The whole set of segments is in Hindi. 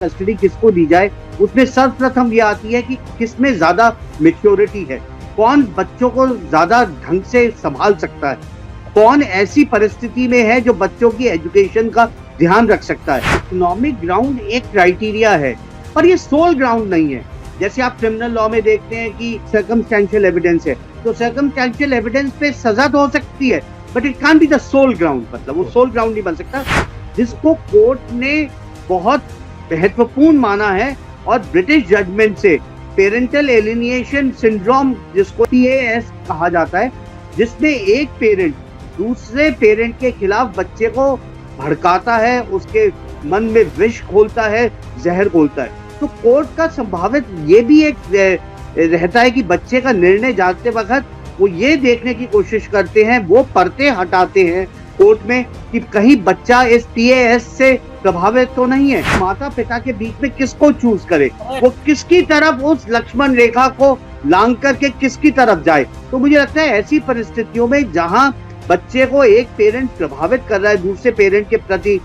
कस्टडी किसको दी जाए, उसमें सर्वप्रथम ये आती है कि किसमें ज्यादा मेच्योरिटी है, कौन बच्चों को ज्यादा ढंग से संभाल सकता है, कौन ऐसी परिस्थिति में है जो बच्चों की एजुकेशन का ध्यान रख सकता है। इकोनॉमिक ग्राउंड एक क्राइटेरिया है, पर ये सोल ग्राउंड नहीं है। जैसे आप क्रिमिनल लॉ में देखते हैं कि सर्कमस्टेंशियल एविडेंस है, तो सर्कमस्टेंशियल एविडेंस पे सजा तो हो सकती है, but it can't be the sole ground. मतलब वो सोल ग्राउंड नहीं बन सकता, जिसको कोर्ट ने बहुत महत्वपूर्ण माना है। और ब्रिटिश जजमेंट से पेरेंटल एलिनिएशन सिंड्रोम, जिसको PAS कहा जाता है, जिसमें एक पेरेंट दूसरे पेरेंट के खिलाफ बच्चे को भड़काता है, उसके मन में विष घोलता है, जहर घोलता है, तो कोर्ट का संभावित ये भी एक रहता है कि बच्चे का निर्णय जाते वक्त वो ये देखने की कोशिश करते हैं, वो पर्दे हटाते हैं कोर्ट में कि कहीं बच्चा इस PAS से प्रभावित तो नहीं है। माता पिता के बीच में किसको चूज करे, वो किसकी तरफ उस लक्ष्मण रेखा को लांग करके किसकी तरफ जाए। तो मुझे लगता है ऐसी परिस्थितियों में जहां बच्चे को एक पेरेंट प्रभावित कर रहा है, दूसरे पेरेंट के प्रति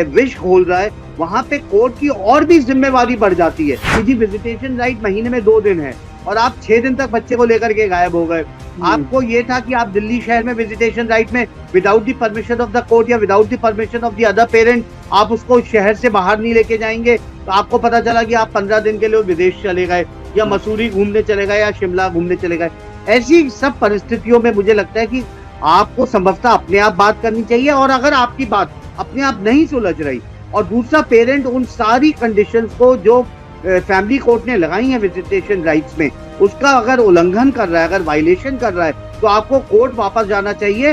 विष घोल रहा है, वहां पे कोर्ट की और भी जिम्मेवारी बढ़ जाती है। यदि विजिटेशन राइट महीने में 2 दिन है और आप 6 दिन तक बच्चे को लेकर के गायब हो गए, आपको ये था कि आप दिल्ली शहर में विजिटेशन राइट में without the permission of the court या without the permission of the other parent आप उसको शहर से बाहर नहीं लेके जाएंगे, तो आपको पता चला कि आप 15 दिन के लिए विदेश चले गए या मसूरी घूमने चले गए या शिमला घूमने चले गए। ऐसी सब परिस्थितियों में मुझे लगता है कि आपको संभवतः अपने आप बात करनी चाहिए, और अगर आपकी बात अपने आप नहीं सुलझ रही और दूसरा पेरेंट उन सारी कंडीशंस को जो फैमिली कोर्ट ने लगाई है विजिटेशन राइट्स में, उसका अगर उल्लंघन कर रहा है, अगर वायलेशन कर रहा है, तो आपको कोर्ट वापस जाना चाहिए।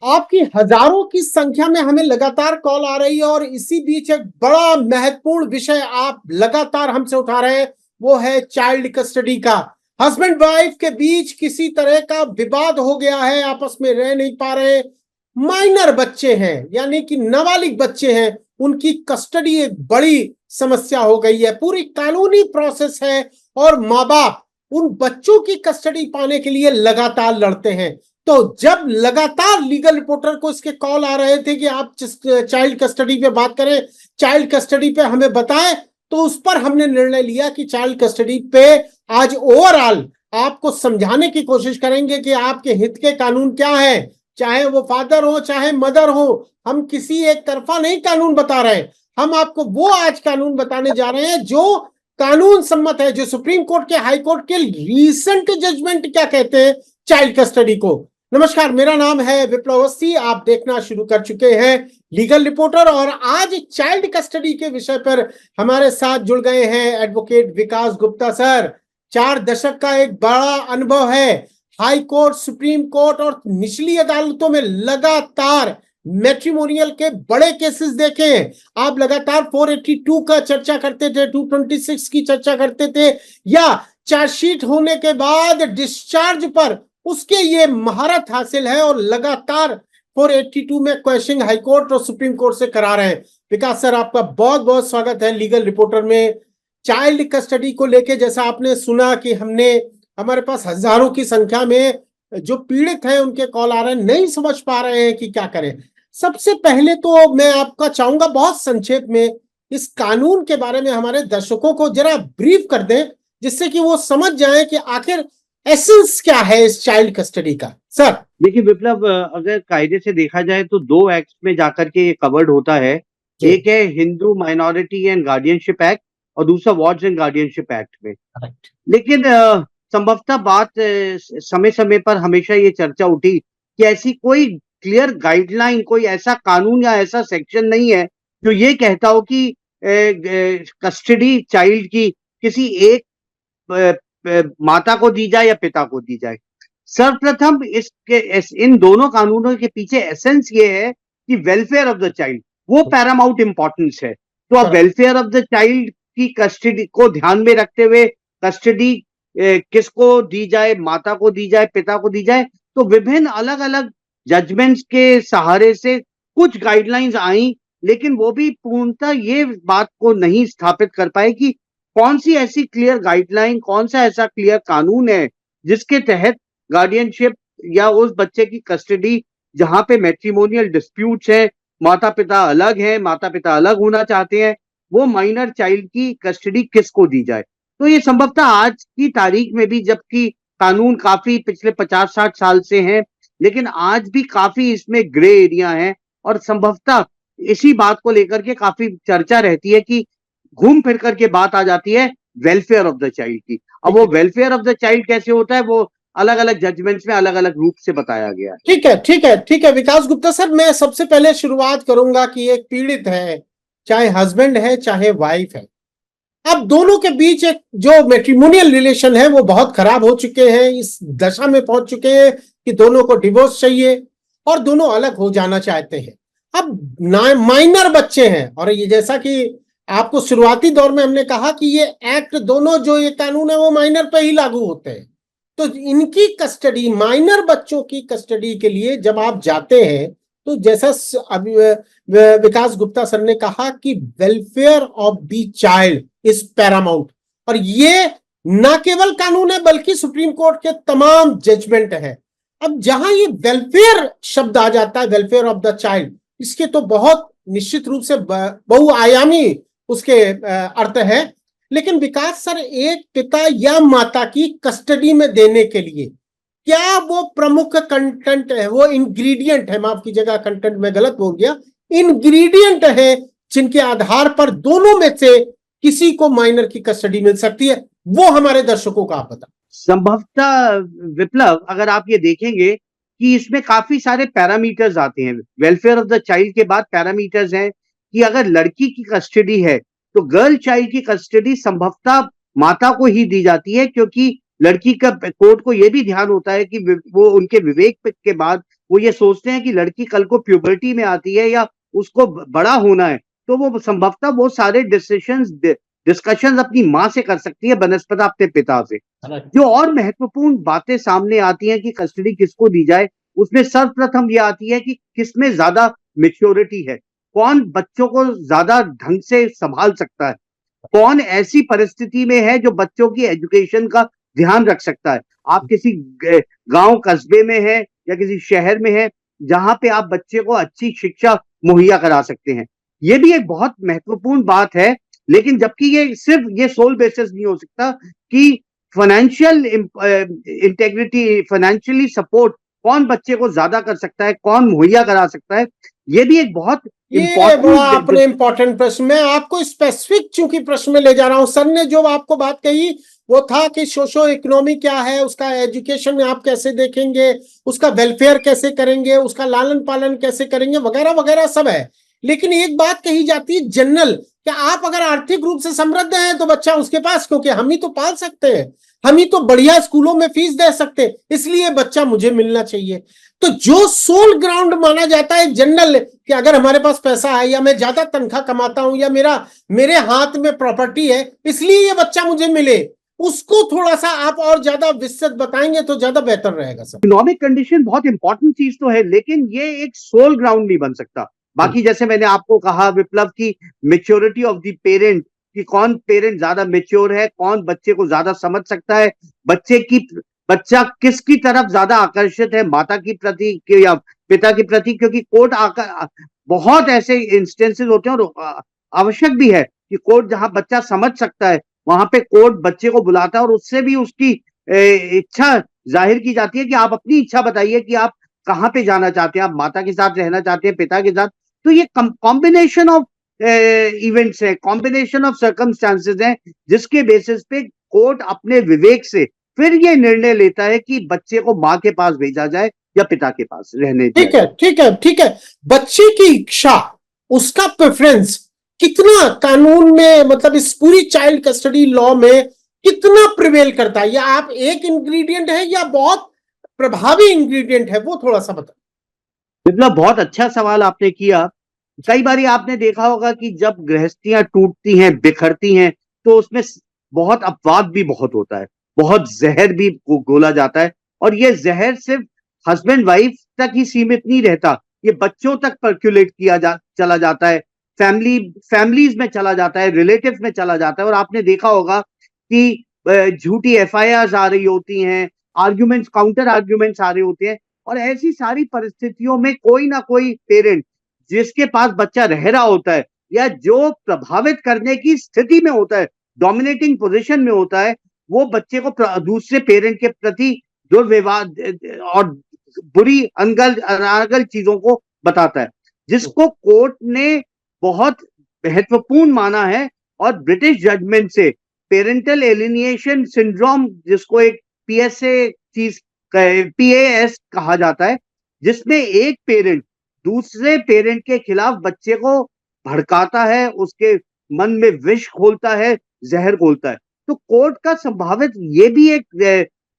आपकी हजारों की संख्या में हमें लगातार कॉल आ रही है और इसी बीच एक बड़ा महत्वपूर्ण विषय आप लगातार हमसे उठा रहे हैं, वो है चाइल्ड कस्टडी का। हस्बैंड वाइफ के बीच किसी तरह का विवाद हो गया है, आपस में रह नहीं पा रहे, माइनर बच्चे हैं यानी कि नाबालिग बच्चे हैं, उनकी कस्टडी एक बड़ी समस्या हो गई है, पूरी कानूनी प्रोसेस है और माँ बाप उन बच्चों की कस्टडी पाने के लिए लगातार लड़ते हैं। तो जब लगातार लीगल रिपोर्टर को इसके कॉल आ रहे थे कि आप चाइल्ड कस्टडी पे बात करें, चाइल्ड कस्टडी पे हमें बताएं, तो उस पर हमने निर्णय लिया कि चाइल्ड कस्टडी पे आज ओवरऑल आपको समझाने की कोशिश करेंगे कि आपके हित के कानून क्या है, चाहे वो फादर हो चाहे मदर हो। हम किसी एक तरफा नहीं कानून बता रहे, हम आपको वो आज कानून बताने जा रहे हैं जो कानून सम्मत है, जो सुप्रीम कोर्ट के, हाई कोर्ट के रीसेंट जजमेंट क्या कहते हैं चाइल्ड कस्टडी को। नमस्कार, मेरा नाम है विप्लव अवस्थी, आप देखना शुरू कर चुके हैं लीगल रिपोर्टर, और आज चाइल्ड कस्टडी के विषय पर हमारे साथ जुड़ गए हैं एडवोकेट विकास गुप्ता सर। 4 दशक का एक बड़ा अनुभव है, हाई कोर्ट, सुप्रीम कोर्ट और निचली अदालतों में लगातार मैट्रिमोनियल के बड़े केसेस देखे। आप लगातार 482 का चर्चा करते थे, 226 की चर्चा करते थे, या चार्जशीट होने के बाद डिस्चार्ज पर उसके ये महारत हासिल है और लगातार 482 में क्वेश्चन हाई कोर्ट और सुप्रीम कोर्ट से करा रहे हैं। विकास सर, आपका बहुत बहुत स्वागत है लीगल रिपोर्टर में। चाइल्ड कस्टडी को लेके जैसा आपने सुना कि हमारे पास हजारों की संख्या में जो पीड़ित हैं उनके कॉल आ रहे हैं, नहीं समझ पा रहे हैं कि क्या करें। सबसे पहले तो मैं आपका चाहूंगा बहुत संक्षेप में इस कानून के बारे में हमारे दर्शकों को जरा ब्रीफ कर दें, जिससे कि वो समझ जाए कि आखिर एसेंस क्या है इस चाइल्ड कस्टडी का। सर देखिए विप्लव, अगर कायदे से देखा जाए तो 2 एक्ट में जाकर के ये कवर्ड होता है। एक है Hindu minority and guardianship act और दूसरा वार्ड्स एंड गार्डियनशिप एक्ट में। लेकिन संभवतः बात समय समय पर हमेशा ये चर्चा उठी कि ऐसी कोई क्लियर गाइडलाइन, कोई ऐसा कानून या ऐसा सेक्शन नहीं है जो ये कहता हो कि कस्टडी चाइल्ड की किसी एक माता को दी जाए या पिता को दी जाए। सर्वप्रथम इन दोनों कानूनों के पीछे एसेंस ये है कि वेलफेयर ऑफ द चाइल्ड वो पैरामाउंट इंपॉर्टेंस है। तो अब वेलफेयर ऑफ द चाइल्ड की कस्टडी को ध्यान में रखते हुए कस्टडी किसको दी जाए, माता को दी जाए, पिता को दी जाए, तो विभिन्न अलग अलग जजमेंट्स के सहारे से कुछ गाइडलाइंस आई, लेकिन वो भी पूर्णतः ये बात को नहीं स्थापित कर पाए कि कौन सी ऐसी क्लियर गाइडलाइन, कौन सा ऐसा क्लियर कानून है जिसके तहत गार्डियनशिप या उस बच्चे की कस्टडी जहां पे मैट्रिमोनियल डिस्प्यूट्स है माता पिता अलग हैं, माता पिता अलग होना चाहते हैं, वो माइनर चाइल्ड की कस्टडी किसको दी जाए। तो ये संभवतः आज की तारीख में भी, जबकि कानून काफी पिछले 50-60 साल से हैं, लेकिन आज भी काफी इसमें ग्रे एरिया है, और संभवतः इसी बात को लेकर के काफी चर्चा रहती है कि घूम फिर करके बात आ जाती है वेलफेयर ऑफ द चाइल्ड की। अब वो वेलफेयर ऑफ द चाइल्ड कैसे होता है, वो अलग अलग जजमेंट्स में अलग अलग रूप से बताया गया है। ठीक है, ठीक है, ठीक है विकास गुप्ता सर, मैं सबसे पहले शुरुआत करूंगा कि एक पीड़ित है, चाहे हस्बैंड है चाहे वाइफ है, अब दोनों के बीच एक जो मैट्रिमोनियल रिलेशन है वो बहुत खराब हो चुके हैं, इस दशा में पहुंच चुके हैं कि दोनों को डिवोर्स चाहिए और दोनों अलग हो जाना चाहते हैं। अब माइनर बच्चे हैं, और ये जैसा कि आपको शुरुआती दौर में हमने कहा कि ये एक्ट दोनों जो ये कानून है वो माइनर पे ही लागू होते हैं, तो इनकी कस्टडी, माइनर बच्चों की कस्टडी के लिए जब आप जाते हैं तो जैसा अभी विकास गुप्ता सर ने कहा कि welfare of the child is Paramount, और ये न केवल कानून है बल्कि सुप्रीम कोर्ट के तमाम जजमेंट है। अब जहां ये वेलफेयर शब्द आ जाता है, वेलफेयर ऑफ द चाइल्ड, इसके तो बहुत निश्चित रूप से बहुआयामी उसके अर्थ है। लेकिन विकास सर, एक पिता या माता की कस्टडी में देने के लिए क्या वो प्रमुख कंटेंट है, वो इंग्रेडिएंट है, माफ कीजिएगा कंटेंट में गलत बोल गया, इंग्रेडिएंट है जिनके आधार पर दोनों में से किसी को माइनर की कस्टडी मिल सकती है, वो हमारे दर्शकों को आप बता। संभवतः विप्लव, अगर आप ये देखेंगे कि इसमें काफी सारे पैरामीटर्स आते हैं। वेलफेयर ऑफ द चाइल्ड के बाद पैरामीटर्स हैं कि अगर लड़की की कस्टडी है तो गर्ल चाइल्ड की कस्टडी संभवतः माता को ही दी जाती है, क्योंकि लड़की का कोर्ट को यह भी ध्यान होता है कि वो उनके विवेक के बाद वो ये सोचते हैं कि लड़की कल को प्यूबर्टी में आती है या उसको बड़ा होना है, तो वो संभवतः वो सारे डिस्कशंस अपनी माँ से कर सकती है बनस्पत अपने पिता से। जो और महत्वपूर्ण बातें सामने आती हैं कि कस्टडी किसको दी जाए, उसमें सर्वप्रथम ये आती है कि किसमें ज्यादा मेच्योरिटी है, कौन बच्चों को ज्यादा ढंग से संभाल सकता है, कौन ऐसी परिस्थिति में है जो बच्चों की एजुकेशन का ध्यान रख सकता है। आप किसी गांव कस्बे में है या किसी शहर में है जहां पे आप बच्चे को अच्छी शिक्षा मुहैया करा सकते हैं, ये भी एक बहुत महत्वपूर्ण बात है। लेकिन जबकि ये सिर्फ ये सोल बेसिस नहीं हो सकता कि फाइनेंशियल इंटेग्रिटी, फाइनेंशियली सपोर्ट कौन बच्चे को ज्यादा कर सकता है, कौन मुहैया करा सकता है, ये भी एक बहुत ये बड़ा आपने इंपॉर्टेंट प्रश्न, मैं आपको स्पेसिफिक चूंकि प्रश्न में ले जा रहा हूं। सर ने जो आपको बात कही वो था कि सोशो इकोनॉमी क्या है, उसका एजुकेशन आप कैसे देखेंगे, उसका वेलफेयर कैसे करेंगे, उसका लालन पालन कैसे करेंगे, वगैरह वगैरह सब है। लेकिन एक बात कही जाती है जनरल, कि आप अगर आर्थिक रूप से समृद्ध हैं तो बच्चा उसके पास, क्योंकि हम ही तो पाल सकते हैं, हम ही तो बढ़िया स्कूलों में फीस दे सकते हैं, इसलिए बच्चा मुझे मिलना चाहिए। तो जो सोल ग्राउंड माना जाता है जनरल, कि अगर हमारे पास पैसा है या मैं ज्यादा तनख्वाह कमाता हूं या मेरे हाथ में प्रॉपर्टी है इसलिए ये बच्चा मुझे मिले, उसको थोड़ा सा आप और ज्यादा विस्तृत बताएंगे तो ज्यादा बेहतर रहेगा सर। इकोनॉमिक कंडीशन बहुत इंपॉर्टेंट चीज तो है, लेकिन ये एक सोल ग्राउंड नहीं बन सकता। बाकी जैसे मैंने आपको कहा विप्लव की मेच्योरिटी ऑफ द पेरेंट, कि कौन पेरेंट ज्यादा मेच्योर है, कौन बच्चे को ज्यादा समझ सकता है, बच्चा किसकी तरफ ज्यादा आकर्षित है, माता की प्रति या पिता की प्रति, क्योंकि कोर्ट बहुत ऐसे इंस्टेंसेस होते हैं और आवश्यक भी है कि कोर्ट जहां बच्चा समझ सकता है वहां पे कोर्ट बच्चे को बुलाता है और उससे भी उसकी इच्छा जाहिर की जाती है कि आप अपनी इच्छा बताइए कि आप कहाँ पे जाना चाहते हैं, आप माता के साथ रहना चाहते हैं, पिता के साथ। तो ये कॉम्बिनेशन ऑफ इवेंट्स है, कॉम्बिनेशन ऑफ सर्कमस्टांसेस है, जिसके बेसिस पे कोर्ट अपने विवेक से फिर ये निर्णय लेता है कि बच्चे को माँ के पास भेजा जाए या पिता के पास रहने दिया ठीक है, ठीक है, ठीक है। बच्चे की इच्छा, उसका प्रेफरेंस कितना कानून में, मतलब इस पूरी चाइल्ड कस्टडी लॉ में कितना प्रिवेल करता है, या आप एक इंग्रेडिएंट है या बहुत प्रभावी इंग्रेडिएंट है, वो थोड़ा सा बताओ। मतलब बहुत अच्छा सवाल आपने किया। कई बार आपने देखा होगा कि जब गृहस्थियां टूटती हैं, बिखरती हैं, तो उसमें बहुत अपवाद भी बहुत होता है, बहुत जहर भी घोला जाता है, और ये जहर सिर्फ हस्बैंड वाइफ तक ही सीमित नहीं रहता, ये बच्चों तक पर्क्युलेट चला जाता है, फैमिलीज में चला जाता है, रिलेटिव्स में चला जाता है। और आपने देखा होगा कि झूठी एफआईआर आ रही होती हैं, आर्ग्यूमेंट्स, काउंटर आर्ग्यूमेंट्स आ रहे होते हैं, और ऐसी सारी परिस्थितियों में कोई ना कोई पेरेंट जिसके पास बच्चा रह रहा होता है या जो प्रभावित करने की स्थिति में होता है, डोमिनेटिंग पोजीशन में होता है, वो बच्चे को दूसरे पेरेंट के प्रति दुर्व्यवहार और बुरी अनागल चीजों को बताता है, जिसको कोर्ट ने बहुत महत्वपूर्ण माना है। और ब्रिटिश जजमेंट से पेरेंटल एलिनिएशन सिंड्रोम, जिसको एक पीएएस कहा जाता है, जिसमें एक पेरेंट दूसरे पेरेंट के खिलाफ बच्चे को भड़काता है, उसके मन में विष घोलता है, जहर घोलता है। तो कोर्ट का संभावित ये भी एक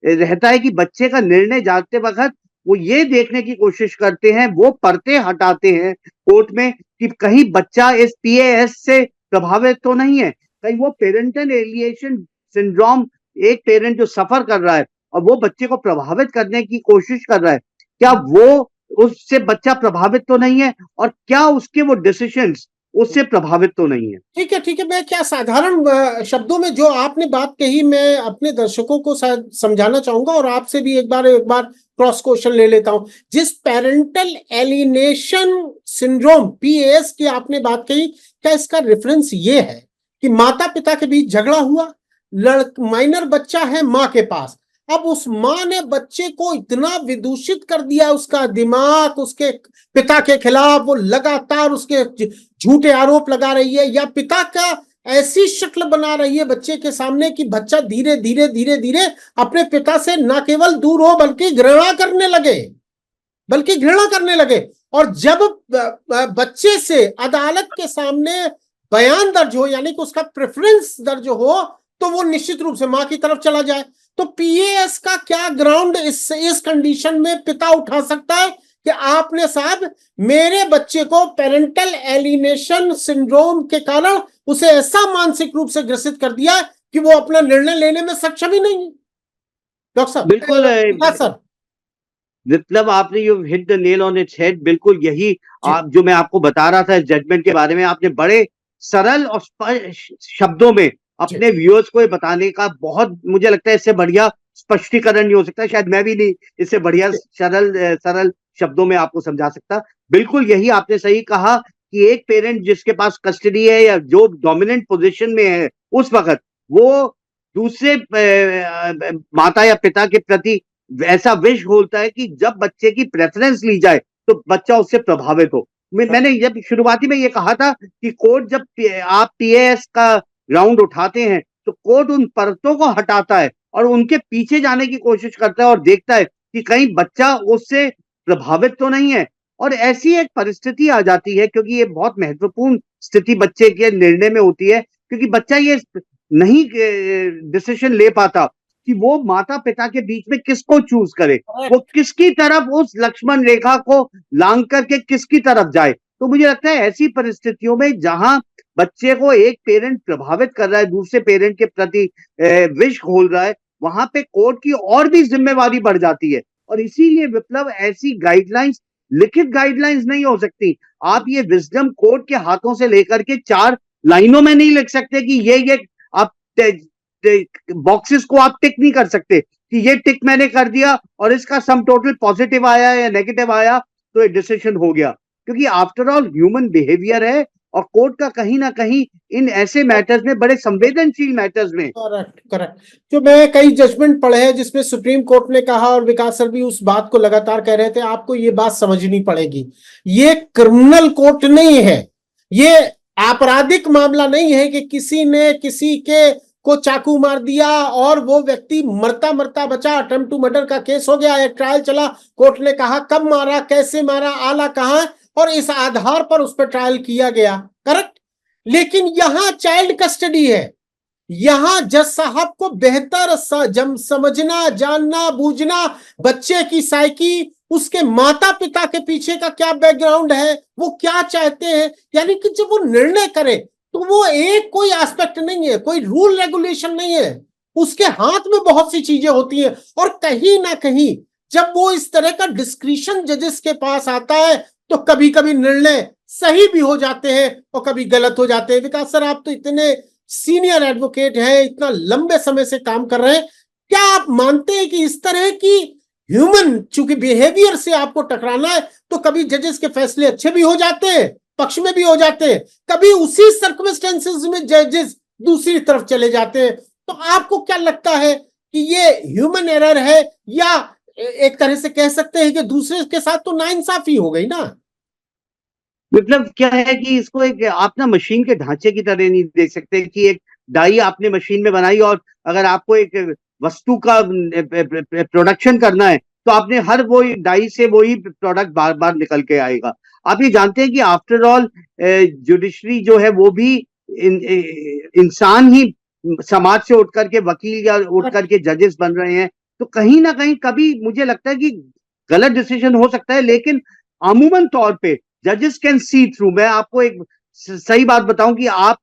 रहता है कि बच्चे का निर्णय जाते वक्त वो ये देखने की कोशिश करते हैं, वो पर्दे हटाते हैं कोर्ट में कि कहीं बच्चा इस पीएएस से प्रभावित तो नहीं है, कहीं वो पेरेंटल एलिएशन सिंड्रोम, एक पेरेंट जो सफर कर रहा है और वो बच्चे को प्रभावित करने की कोशिश कर रहा है, क्या वो उससे बच्चा प्रभावित तो नहीं है, और क्या उसके वो डिसीजंस उससे प्रभावित तो नहीं है। ठीक है। मैं क्या साधारण शब्दों में जो आपने बात कही, मैं अपने दर्शकों को समझाना चाहूंगा और आपसे भी एक बार क्रॉस क्वेश्चन ले लेता हूं। जिस पेरेंटल एलिनेशन सिंड्रोम पीएएस की आपने बात कही, क्या इसका रेफरेंस ये है कि माता पिता के बीच झगड़ा हुआ, माइनर बच्चा है माँ के पास, अब उस माँ ने बच्चे को इतना विदूषित कर दिया, उसका दिमाग उसके पिता के खिलाफ, वो लगातार उसके झूठे आरोप लगा रही है, या पिता का ऐसी शक्ल बना रही है बच्चे के सामने कि बच्चा धीरे धीरे अपने पिता से न केवल दूर हो बल्कि घृणा करने लगे। और जब बच्चे से अदालत के सामने बयान दर्ज हो, यानी कि उसका प्रेफरेंस दर्ज हो, तो वो निश्चित रूप से मां की तरफ चला जाए। तो पीएएस का क्या ग्राउंड इस कंडीशन में पिता उठा सकता है कि आपने साहब मेरे बच्चे को पेरेंटल एलिनेशन सिंड्रोम के कारण उसे ऐसा मानसिक रूप से ग्रसित कर दिया कि वो अपना निर्णय लेने में सक्षम ही नहीं है। डॉक्टर साहब बिल्कुल सर, विप्लव, आपने you hit the nail on its head. बिल्कुल यही आप जो मैं आपको बता रहा था जजमेंट के बारे में, आपने बड़े सरल और स्पष्ट शब्दों में अपने व्यूअर्स को ये बताने का, बहुत मुझे लगता है इससे बढ़िया स्पष्टीकरण नहीं हो सकता, शायद मैं भी नहीं इससे बढ़िया सरल शब्दों में आपको समझा सकता। बिल्कुल यही आपने सही कहा कि एक पेरेंट जिसके पास कस्टडी है या जो डोमिनेंट पोजीशन में है उस वक्त, वो दूसरे माता या पिता के प्रति ऐसा विष घोलता है कि जब बच्चे की प्रेफरेंस ली जाए तो बच्चा उससे प्रभावित हो। मैंने जब शुरुआती में ये कहा था कि कोर्ट जब आप पीएएस का ग्राउंड उठाते हैं तो कोर्ट उन परतों को हटाता है और उनके पीछे जाने की कोशिश करता है और देखता है कि कहीं बच्चा उससे प्रभावित तो नहीं है। और ऐसी एक परिस्थिति आ जाती है, क्योंकि ये बहुत महत्वपूर्ण स्थिति बच्चे के निर्णय में होती है, क्योंकि बच्चा ये नहीं डिसीजन ले पाता कि वो माता पिता के बीच में किसको चूज करे, वो किसकी तरफ उस लक्ष्मण रेखा को लांग करके किसकी तरफ जाए। तो मुझे लगता है ऐसी परिस्थितियों में जहां बच्चे को एक पेरेंट प्रभावित कर रहा है, दूसरे पेरेंट के प्रति विष घोल रहा है, वहां पे कोर्ट की और भी जिम्मेवारी बढ़ जाती है। और इसीलिए विप्लव, ऐसी गाइडलाइंस लिखित गाइडलाइंस नहीं हो सकती। आप ये विजडम कोर्ट के हाथों से लेकर के 4 लाइनों में नहीं लिख सकते कि ये आप बॉक्सेस को आप टिक नहीं कर सकते कि ये टिक मैंने कर दिया और इसका सम टोटल पॉजिटिव आया या नेगेटिव आया तो ये डिसीजन हो गया, क्योंकि आफ्टर ऑल ह्यूमन बिहेवियर है और कोर्ट का कहीं ना कहीं इन ऐसे मैटर्स में, बड़े संवेदनशील मैटर्स में। करेक्ट। जो मैं कई जजमेंट पढ़े हैं जिसमें सुप्रीम कोर्ट ने कहा, और विकास सर भी उस बात को लगातार कह रहे थे, आपको ये बात समझनी पड़ेगी, ये क्रिमिनल कोर्ट नहीं है, ये आपराधिक मामला नहीं है कि किसी ने किसी के को चाकू मार दिया और वो व्यक्ति मरता मरता बचा, अटेम्प्ट टू मर्डर का केस हो गया, एक ट्रायल चला, कोर्ट ने कहा कब मारा, कैसे मारा, आला कहां, और इस आधार पर उस पर ट्रायल किया गया। करेक्ट। लेकिन यहां चाइल्ड कस्टडी है, यहां जज साहब को बेहतर समझना, जानना, बूझना, बच्चे की साइकी, उसके माता पिता के पीछे का क्या बैकग्राउंड है, वो क्या चाहते हैं, यानी कि जब वो निर्णय करे तो वो एक कोई एस्पेक्ट नहीं है, कोई रूल रेगुलेशन नहीं है, उसके हाथ में बहुत सी चीजें होती हैं। और कहीं ना कहीं जब वो इस तरह का डिस्क्रिशन जजेस के पास आता है तो कभी कभी निर्णय सही भी हो जाते हैं और कभी गलत हो जाते हैं। विकास सर, आप तो इतने सीनियर एडवोकेट हैं, इतना लंबे समय से काम कर रहे हैं, क्या आप मानते हैं कि इस तरह की ह्यूमन चूंकि बिहेवियर से आपको टकराना है, तो कभी जजेस के फैसले अच्छे भी हो जाते हैं, पक्ष में भी हो जाते हैं, कभी उसी सर्कमस्टेंसेस में जजेस दूसरी तरफ चले जाते हैं। तो आपको क्या लगता है कि ये ह्यूमन एरर है, या एक तरह से कह सकते हैं कि दूसरे के साथ तो नाइंसाफी हो गई ना? मतलब क्या है कि इसको एक आप ना मशीन के ढांचे की तरह नहीं देख सकते कि एक डाई आपने मशीन में बनाई और अगर आपको एक वस्तु का प्रोडक्शन करना है तो आपने हर वो डाई से वही प्रोडक्ट बार बार निकल के आएगा। आप ये जानते हैं कि आफ्टर ऑल जुडिशरी जो है वो भी इंसान ही समाज से उठ करके वकील या उठ करके जजेस बन रहे हैं। तो कहीं ना कहीं कभी मुझे लगता है कि गलत डिसीजन हो सकता है, लेकिन अमूमन तौर पे जजेस कैन सी थ्रू। मैं आपको एक सही बात बताऊं कि आप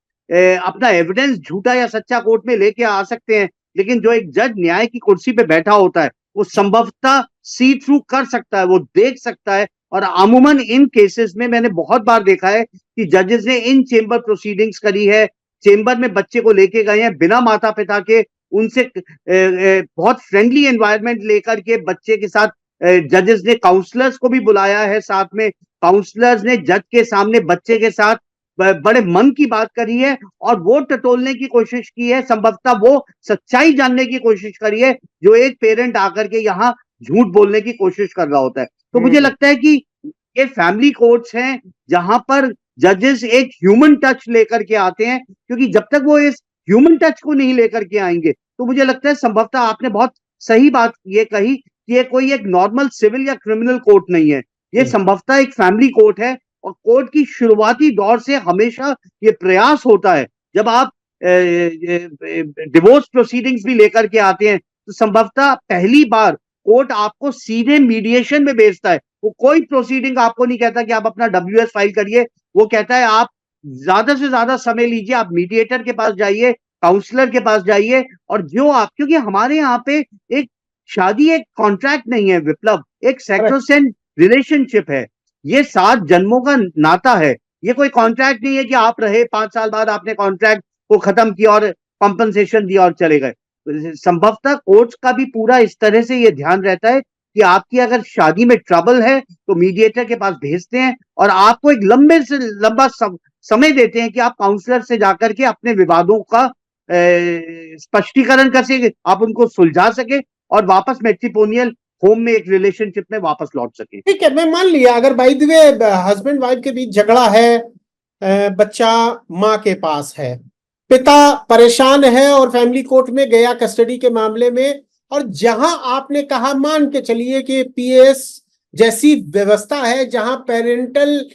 अपना एविडेंस झूठा या सच्चा कोर्ट में लेके आ सकते हैं, लेकिन जो एक जज न्याय की कुर्सी पे बैठा होता है वो संभवतः सी थ्रू कर सकता है, वो देख सकता है। और अमूमन इन केसेस में मैंने बहुत बार देखा है कि जजेस ने इन चेंबर प्रोसीडिंग्स करी है, चेंबर में बच्चे को लेके गए हैं बिना माता पिता के, उनसे बहुत फ्रेंडली एनवायरनमेंट लेकर के बच्चे के साथ जजेस ने काउंसलर्स को भी बुलाया है साथ में, काउंसलर्स ने जज के सामने बच्चे के साथ बड़े मन की बात करी है और वो टटोलने की कोशिश की है, संभवतः वो सच्चाई जानने की कोशिश करी है जो एक पेरेंट आकर के यहाँ झूठ बोलने की कोशिश कर रहा होता है। तो मुझे लगता है कि ये फैमिली कोर्ट्स हैं जहां पर जजेस एक ह्यूमन टच लेकर के आते हैं, क्योंकि जब तक वो इस ह्यूमन टच को नहीं लेकर के आएंगे तो मुझे लगता है संभवतः आपने बहुत सही बात ये कही कि ये कोई एक नॉर्मल सिविल या क्रिमिनल कोर्ट नहीं है, ये संभवतः एक फैमिली कोर्ट है। और कोर्ट की शुरुआती दौर से हमेशा ये प्रयास होता है, जब आप डिवोर्स प्रोसीडिंग्स भी लेकर के आते हैं तो संभवतः पहली बार कोर्ट आपको सीधे मीडिएशन में भेजता है। वो कोई प्रोसीडिंग आपको नहीं कहता कि आप अपना WS फाइल करिए, वो कहता है आप ज्यादा से ज्यादा समय लीजिए, आप मीडिएटर के पास जाइए, काउंसलर के पास जाइए। और जो आप, क्योंकि हमारे यहाँ पे एक शादी एक कॉन्ट्रैक्ट नहीं है विप्लव, एक सैक्रोसेंट रिलेशनशिप है, ये 7 जन्मों का नाता है। ये कोई कॉन्ट्रैक्ट नहीं है कि आप रहे 5 साल बाद आपने कॉन्ट्रैक्ट को खत्म किया और कॉम्पनसेशन दिया और चले गए। संभवतः कोर्ट का भी पूरा इस तरह से ये ध्यान रहता है कि आपकी अगर शादी में ट्रबल है तो मीडिएटर के पास भेजते हैं और आपको एक लंबे से लंबा समय देते हैं कि आप काउंसलर से जाकर के अपने विवादों का स्पष्टीकरण कर सके, आप उनको सुलझा सके और वापस मैट्रिमोनियल होम में एक रिलेशनशिप में वापस लौट सके। ठीक है, मैं मान लिया अगर by the way husband wife के बीच झगड़ा है, बच्चा माँ के पास है, पिता परेशान है और फैमिली कोर्ट में गया कस्टडी के मामले में, और जहां आपने कहा मान के चलिए कि PAS जैसी व्यवस्था है जहां पेरेंटल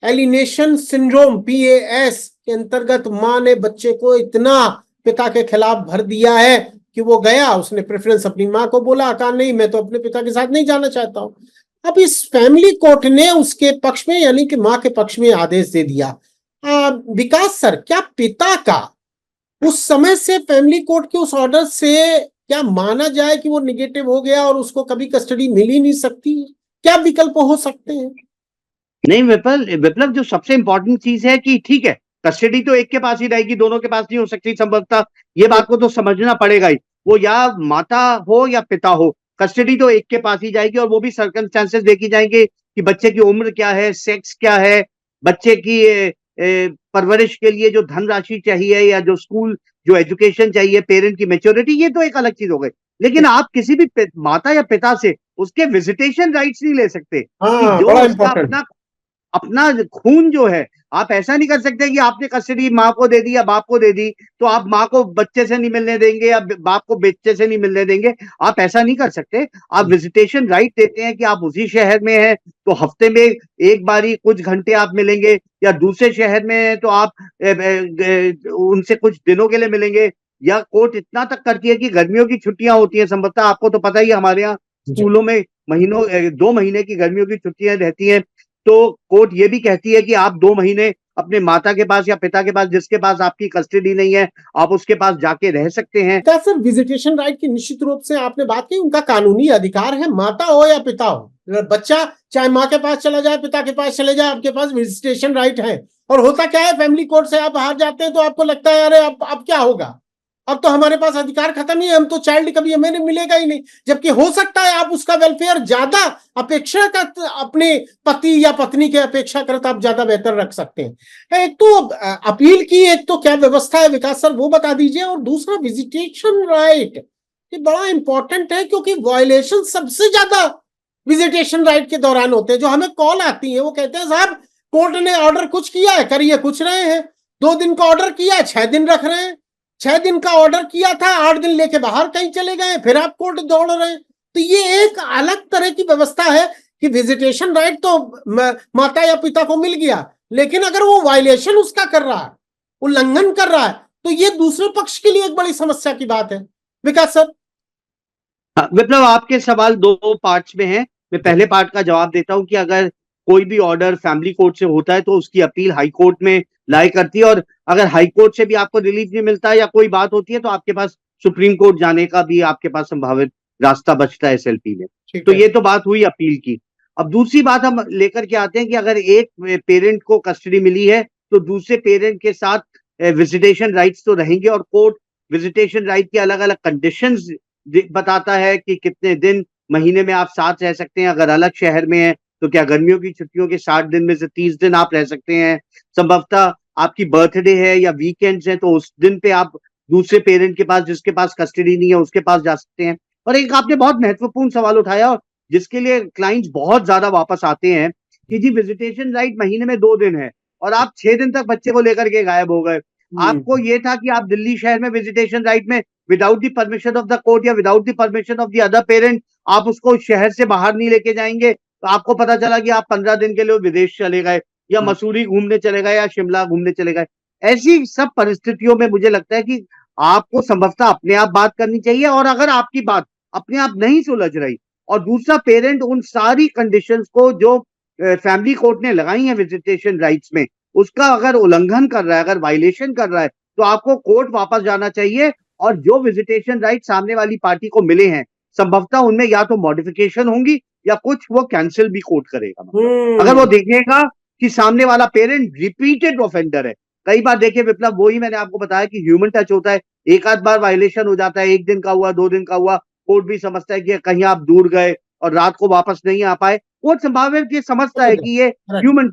एलिनेशन सिंड्रोम PAS के अंतर्गत मां ने बच्चे को इतना पिता के खिलाफ भर दिया है कि वो गया, उसने प्रेफरेंस अपनी मां को बोला, कहा नहीं मैं तो अपने पिता के साथ नहीं जाना चाहता हूं। अब इस फैमिली कोर्ट ने उसके पक्ष में यानी कि मां के पक्ष में आदेश दे दिया। विकास सर, क्या पिता का उस समय से फैमिली कोर्ट के उस ऑर्डर से क्या माना जाए कि वो निगेटिव हो गया और उसको कभी कस्टडी मिल ही नहीं सकती? क्या विकल्प हो सकते हैं? नहीं विप्लव, जो सबसे इंपॉर्टेंट चीज है कि ठीक है कस्टडी तो एक के पास ही रहेगी, दोनों के पास नहीं हो सकती संभवतः, ये बात को तो समझना पड़ेगा ही। वो या माता हो या पिता हो, कस्टडी तो एक के पास ही जाएगी और वो भी सर्कमस्टेंसेस देखी जाएंगे कि बच्चे की उम्र क्या है, सेक्स क्या है, बच्चे की परवरिश के लिए जो धनराशि चाहिए या जो स्कूल जो एजुकेशन चाहिए, पेरेंट की मेच्योरिटी, ये तो एक अलग चीज हो गई। लेकिन आप किसी भी माता या पिता से उसके विजिटेशन राइट्स नहीं ले सकते कि जो बड़ा उसका इंपॉर्टेंट। अपना अपना खून जो है, आप ऐसा नहीं कर सकते कि आपने कस्टडी माँ को दे दी या बाप को दे दी तो आप माँ को बच्चे से नहीं मिलने देंगे या बाप को बच्चे से नहीं मिलने देंगे। आप ऐसा नहीं कर सकते। आप विजिटेशन राइट देते हैं कि आप उसी शहर में हैं तो हफ्ते में एक बारी कुछ घंटे आप मिलेंगे, या दूसरे शहर में हैं तो आप उनसे कुछ दिनों के लिए मिलेंगे। या कोर्ट इतना तक करती है कि गर्मियों की छुट्टियां होती हैं, संभवतः आपको तो पता ही है हमारे यहाँ स्कूलों में महीनों 2 महीने की गर्मियों की छुट्टियां रहती हैं, तो कोर्ट ये भी कहती है कि आप 2 महीने अपने माता के पास या पिता के पास, जिसके पास आपकी कस्टडी नहीं है, आप उसके पास जाके रह सकते हैं। क्या सर विजिटेशन राइट की निश्चित रूप से आपने बात की, उनका कानूनी अधिकार है, माता हो या पिता हो, बच्चा चाहे माँ के पास चला जाए पिता के पास चले जाए, आपके पास विजिटेशन राइट है। और होता क्या है, फैमिली कोर्ट से आप बाहर जाते हैं तो आपको लगता है अरे अब क्या होगा, अब तो हमारे पास अधिकार खत्म ही है, हम तो चाइल्ड कभी हमें मिलेगा ही नहीं, जबकि हो सकता है आप उसका वेलफेयर ज्यादा अपेक्षाकृत अपने पति या पत्नी के अपेक्षाकृत आप ज्यादा बेहतर रख सकते हैं। एक तो अपील की, एक तो क्या व्यवस्था है विकास सर वो बता दीजिए, और दूसरा विजिटेशन राइट, ये बड़ा इंपॉर्टेंट है क्योंकि वायलेशन सबसे ज्यादा विजिटेशन राइट के दौरान होते हैं। जो हमें कॉल आती है वो कहते हैं साहब कोर्ट ने ऑर्डर कुछ किया है, करिए कुछ रहे हैं, 2 दिन का ऑर्डर किया है 6 दिन रख रहे हैं, 6 दिन का ऑर्डर किया था 8 दिन लेके बाहर कहीं चले गए, फिर आप कोर्ट दौड़ रहे हैं। तो ये एक अलग तरह की व्यवस्था है कि विजिटेशन राइट तो माता या पिता को मिल गया, लेकिन अगर वो वायलेशन उसका कर रहा है, उल्लंघन कर रहा है, तो ये दूसरे पक्ष के लिए एक बड़ी समस्या की बात है। विकास सर। विप्लव, आपके सवाल 2 पार्ट्स में हैं। मैं पहले पार्ट का जवाब देता हूं कि अगर कोई भी ऑर्डर फैमिली कोर्ट से होता है तो उसकी अपील हाई कोर्ट में लाई करती है, और अगर हाई कोर्ट से भी आपको रिलीफ नहीं मिलता या कोई बात होती है तो आपके पास सुप्रीम कोर्ट जाने का भी आपके पास संभावित रास्ता बचता है एसएलपी में। तो ये तो बात हुई अपील की। अब दूसरी बात हम लेकर के आते हैं कि अगर एक पेरेंट को कस्टडी मिली है तो दूसरे पेरेंट के साथ विजिटेशन राइट्स तो रहेंगे, और कोर्ट विजिटेशन राइट की अलग अलग कंडीशंस बताता है कि कितने दिन महीने में आप साथ रह सकते हैं। अगर अलग शहर में है तो क्या गर्मियों की छुट्टियों के 60 दिन में से 30 दिन आप रह सकते हैं। संभवतः आपकी बर्थडे है या वीकेंड्स है तो उस दिन पे आप दूसरे पेरेंट के पास, जिसके पास कस्टडी नहीं है, उसके पास जा सकते हैं। और एक आपने बहुत महत्वपूर्ण सवाल उठाया और जिसके लिए क्लाइंट्स बहुत ज्यादा वापस आते हैं कि जी विजिटेशन राइट महीने में 2 दिन है और आप 6 दिन तक बच्चे को लेकर के गायब हो गए। आपको ये था कि आप दिल्ली शहर में विजिटेशन राइट में without the permission of the court या without the permission of the other parent आप उसको शहर से बाहर नहीं लेके जाएंगे। तो आपको पता चला कि आप 15 दिन के लिए विदेश चले गए या मसूरी घूमने चले गए या शिमला घूमने चले गए। ऐसी सब परिस्थितियों में मुझे लगता है कि आपको संभवतः अपने आप बात करनी चाहिए, और अगर आपकी बात अपने आप नहीं सुलझ रही और दूसरा पेरेंट उन सारी कंडीशंस को जो फैमिली कोर्ट ने लगाई है विजिटेशन राइट्स में, उसका अगर उल्लंघन कर रहा है, अगर वायलेशन कर रहा है, तो आपको कोर्ट वापस जाना चाहिए। और जो विजिटेशन राइट सामने वाली पार्टी को मिले हैं संभवतः उनमें या तो मॉडिफिकेशन होंगी या कुछ वो कैंसिल भी कोर्ट करेगा। अगर वो देखेगा कि सामने वाला पेरेंट रिपीटेड ऑफेंडर है। कई बार देखिए विप्लव, वही मैंने आपको बताया कि ह्यूमन टच होता है, एक आध बार वायलेशन हो जाता है, 1 दिन का हुआ, 2 दिन का हुआ, कोर्ट भी समझता है कि कहीं आप दूर गए और रात को वापस नहीं आ पाए। कोर्ट संभावित ये समझता है कि ये ह्यूमन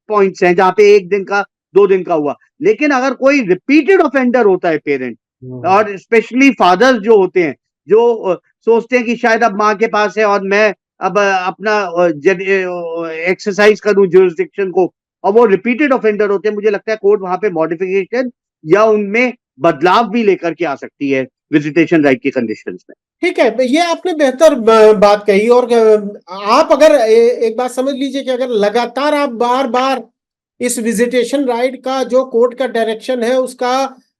पॉइंट्स हैं जहां पे 1 दिन का 2 दिन का हुआ। लेकिन अगर कोई रिपीटेड ऑफेंडर होता है पेरेंट, और स्पेशली फादर्स जो होते हैं, जो सोचते हैं कि शायद अब माँ के पास है और मैं अब अपना एक्सरसाइज करूं ज्यूरिसडिक्शन को, और वो रिपीटेड ऑफेंडर होते हैं, मुझे लगता है कोर्ट वहां पे मॉडिफिकेशन या उनमें बदलाव भी लेकर के आ सकती है विजिटेशन राइट की कंडीशंस में। ठीक है, ये आपने बेहतर बात कही। और आप अगर एक बात समझ लीजिए कि अगर लगातार आप बार बार इस विजिटेशन राइट का जो कोर्ट का डायरेक्शन है उसका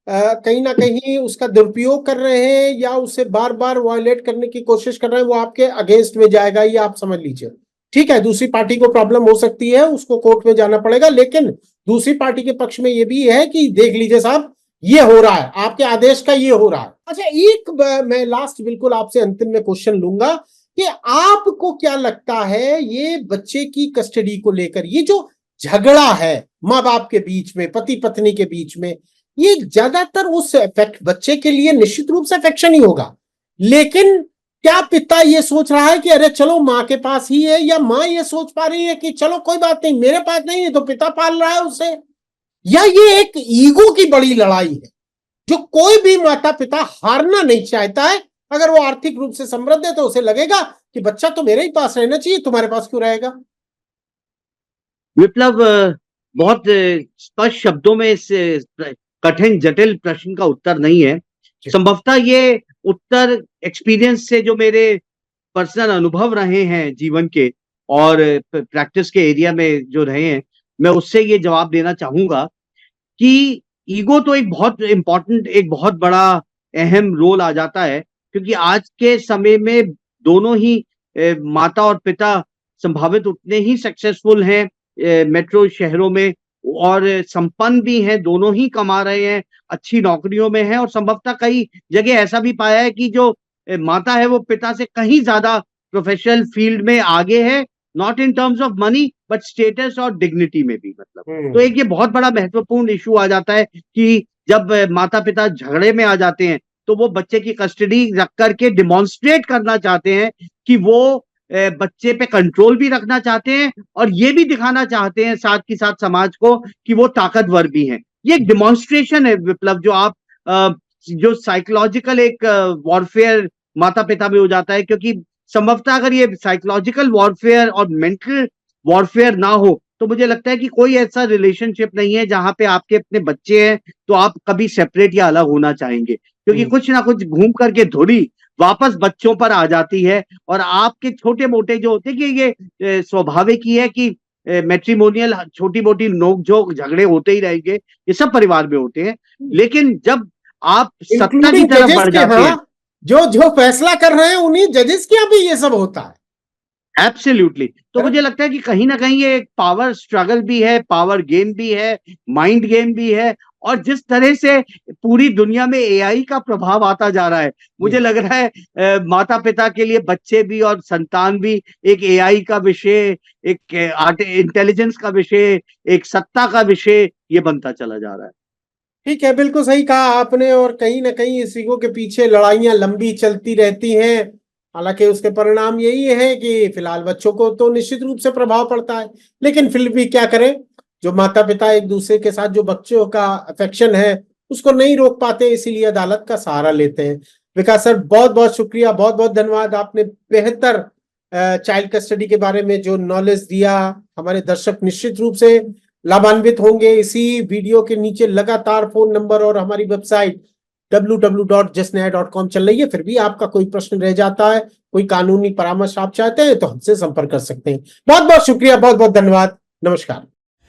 कहीं ना कहीं उसका दुरुपयोग कर रहे हैं या उसे बार बार वायलेट करने की कोशिश कर रहे हैं, वो आपके अगेंस्ट में जाएगा, ये आप समझ लीजिए। ठीक है, दूसरी पार्टी को प्रॉब्लम हो सकती है, उसको कोर्ट में जाना पड़ेगा, लेकिन दूसरी पार्टी के पक्ष में ये भी है कि देख लीजिए साहब ये हो रहा है, आपके आदेश का ये हो रहा है। अच्छा, एक मैं लास्ट बिल्कुल आपसे अंतिम में क्वेश्चन लूंगा कि आपको क्या लगता है ये बच्चे की कस्टडी को लेकर ये जो झगड़ा है माँ बाप के बीच में, पति पत्नी के बीच में, ये ज्यादातर उस इफेक्ट बच्चे के लिए निश्चित रूप से अफेक्शन ही होगा, लेकिन क्या पिता ये सोच रहा है कि अरे चलो माँ के पास ही है, या माँ ये सोच पा रही है कि चलो कोई बात नहीं मेरे पास नहीं है तो पिता पाल रहा है उसे, या ये एक ईगो की बड़ी लड़ाई है जो कोई भी माता पिता हारना नहीं चाहता है। अगर वो आर्थिक रूप से समृद्ध है तो उसे लगेगा कि बच्चा तो मेरे ही पास रहना चाहिए, तुम्हारे पास क्यों रहेगा। विप्लव, बहुत स्पष्ट शब्दों में इस कठिन जटिल प्रश्न का उत्तर नहीं है। संभवतः ये उत्तर एक्सपीरियंस से, जो मेरे पर्सनल अनुभव रहे हैं जीवन के और प्रैक्टिस के एरिया में जो रहे हैं, मैं उससे ये जवाब देना चाहूंगा कि ईगो तो एक बहुत इंपॉर्टेंट, एक बहुत बड़ा अहम रोल आ जाता है, क्योंकि आज के समय में दोनों ही माता और पिता संभावित उतने ही सक्सेसफुल हैं मेट्रो शहरों में, और संपन्न भी हैं, दोनों ही कमा रहे हैं, अच्छी नौकरियों में हैं, और संभवतः कई जगह ऐसा भी पाया है कि जो माता है वो पिता से कहीं ज्यादा प्रोफेशनल फील्ड में आगे है, not in terms of money but status और डिग्निटी में भी। मतलब तो एक ये बहुत बड़ा महत्वपूर्ण इशू आ जाता है कि जब माता पिता झगड़े में आ जाते हैं तो वो बच्चे की कस्टडी रख करके डिमॉन्स्ट्रेट करना चाहते हैं कि वो बच्चे पे कंट्रोल भी रखना चाहते हैं और ये भी दिखाना चाहते हैं साथ के साथ समाज को कि वो ताकतवर भी हैं। ये एक डिमॉन्स्ट्रेशन है विप्लव, जो आप जो साइकोलॉजिकल एक वॉरफेयर माता पिता में हो जाता है, क्योंकि संभवतः अगर ये साइकोलॉजिकल वॉरफेयर और मेंटल वॉरफेयर ना हो तो मुझे लगता है कि कोई ऐसा रिलेशनशिप नहीं है जहां पे आपके अपने बच्चे हैं तो आप कभी सेपरेट या अलग होना चाहेंगे, क्योंकि कुछ ना कुछ घूम करके धुरी वापस बच्चों पर आ जाती है। और आपके छोटे मोटे जो होते हैं कि ये स्वाभाविक ही है कि मैट्रिमोनियल छोटी मोटी नोक झोंक झगड़े होते ही रहेंगे, ये सब परिवार में होते हैं। लेकिन जब आप सत्ता की इंक्लूडिंग तरफ जजेस बढ़ के जाते हैं, यहाँ जो फैसला कर रहे हैं उन्हीं जजेस के यहाँ भी ये सब होता है। एब्सोल्युटली। तो मुझे लगता है कि कहीं ना कहीं ये एक पावर स्ट्रगल भी है, पावर गेम भी है, माइंड गेम भी है। और जिस तरह से पूरी दुनिया में एआई का प्रभाव आता जा रहा है, मुझे लग रहा है माता पिता के लिए बच्चे भी और संतान भी एक एआई का विषय, एक इंटेलिजेंस का विषय, एक सत्ता का विषय ये बनता चला जा रहा है। ठीक है, बिल्कुल सही कहा आपने। और कहीं ना कहीं इसी के पीछे लड़ाइयां लंबी चलती रहती हैं। हालांकि उसके परिणाम यही है कि फिलहाल बच्चों को तो निश्चित रूप से प्रभाव पड़ता है, लेकिन फिर भी क्या करें, जो माता पिता एक दूसरे के साथ जो बच्चों का अफेक्शन है उसको नहीं रोक पाते, इसीलिए अदालत का सहारा लेते हैं। विकास सर, बहुत बहुत शुक्रिया, बहुत बहुत धन्यवाद। आपने बेहतर चाइल्ड कस्टडी के बारे में जो नॉलेज दिया, हमारे दर्शक निश्चित रूप से लाभान्वित होंगे। इसी वीडियो के नीचे लगातार फोन नंबर और हमारी वेबसाइट www.justnyaya.com चल रही है। फिर भी आपका कोई प्रश्न रह जाता है, कोई कानूनी परामर्श आप चाहते हैं तो हमसे संपर्क कर सकते हैं। बहुत बहुत शुक्रिया, बहुत बहुत धन्यवाद, नमस्कार।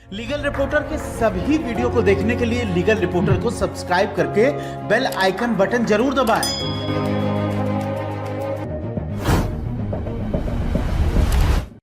लीगल रिपोर्टर के सभी वीडियो को देखने के लिए लीगल रिपोर्टर को सब्सक्राइब करके बेल आइकन बटन जरूर दबाएं।